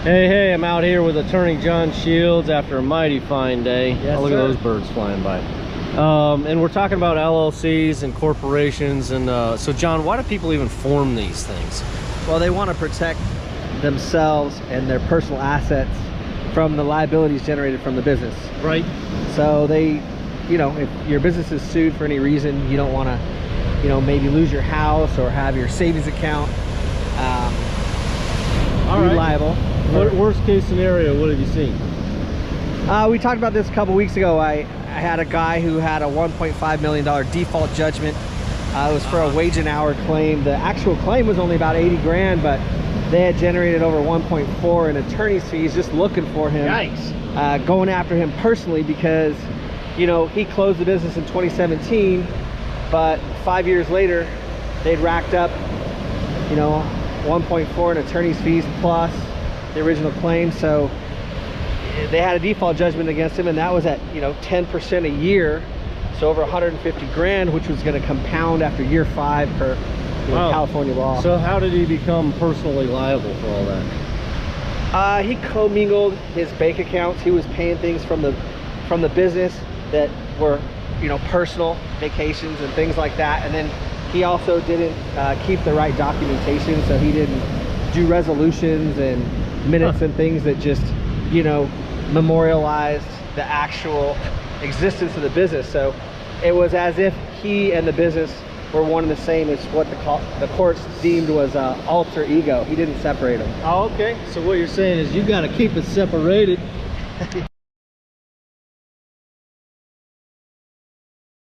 Hey, I'm out here with Attorney John Shields after a mighty fine day. Yes, look sir. at those birds flying by. And we're talking about LLCs and corporations. And so, John, why do people even form these things? Well, they want to protect themselves and their personal assets from the liabilities generated from the business. Right. So they, you know, if your business is sued for any reason, you don't want to, you know, maybe lose your house or have your savings account be liable. What worst case scenario, what have you seen? We talked about this a couple weeks ago. I had a guy who had a $1.5 million default judgment. It was for a wage and hour claim. The actual claim was only about 80 grand, but they had generated over 1.4 in attorney's fees just looking for him. Yikes. Going after him personally because, you know, he closed the business in 2017, but 5 years later, they'd racked up, you know, 1.4 in attorney's fees plus the original claim. So they had a default judgment against him, and that was at, you know, 10% a year, so over 150 grand, which was going to compound after year 5 per California law. So how did he become personally liable for all that? He commingled his bank accounts. He was paying things from the business that were, you know, personal vacations and things like that, and then he also didn't keep the right documentation, so he didn't do resolutions and minutes and things that just, you know, memorialized the actual existence of the business. So it was as if he and the business were one and the same. As what the courts deemed was alter ego. He didn't separate them. Oh, okay. So what you're saying is you got to keep it separated.